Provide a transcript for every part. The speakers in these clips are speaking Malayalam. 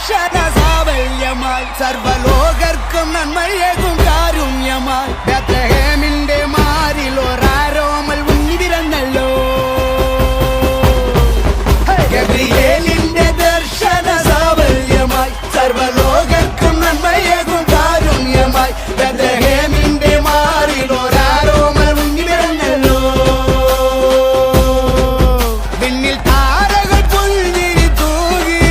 ദർശന സാവല്യമായി സർവലോകർക്കും നന്മയേകും കാരുണ്യമായി ബേത്ലഹേമിന്റെ മാറിൽ ഒരാരോമൽ ഉണ്ണി പിറന്നല്ലോ. ഗബ്രിയേലിന്റെ ദർശന സാവല്യമായി സർവലോകർക്കും നന്മയേകും കാരുണ്യമായി ബേത്ലഹേമിന്റെ മാറിൽ ഒരാരോമൽ ഉണ്ണി പിറന്നല്ലോ. വിണ്ണിൽ താരകൾ പുൽവിരി തൂകി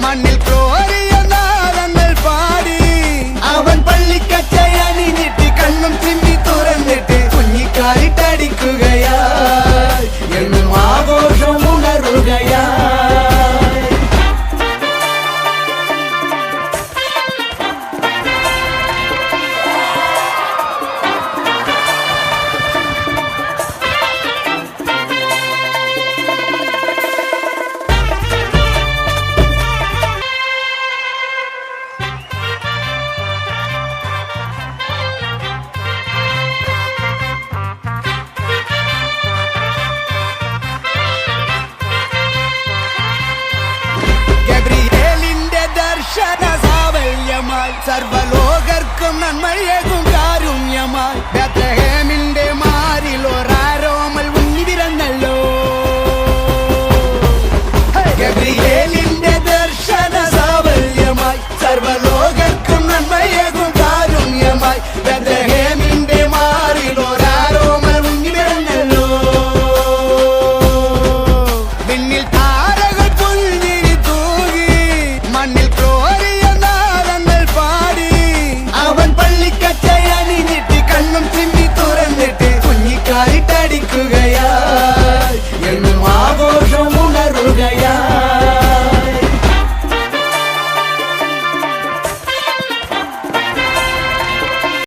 മണ്ണിൽ ക്ലോറിയ നാദങ്ങൾ പാടി അവൻ പള്ളിക്കച്ചയണിഞ്ഞിട്ട് കണ്ണും ചിമ്മി തുറന്നിട്ട് കുഞ്ഞിക്കാലിട്ടടിക്കുകയായി എന്നും ആഘോഷം ഉണരുകയായി. ഗബ്രിയേലിന്റെ ദർശന സാവല്യമായി സർവലോകർക്കും നന്മയേകും കാരുണ്യമായി ബേത്ലഹേമിൽ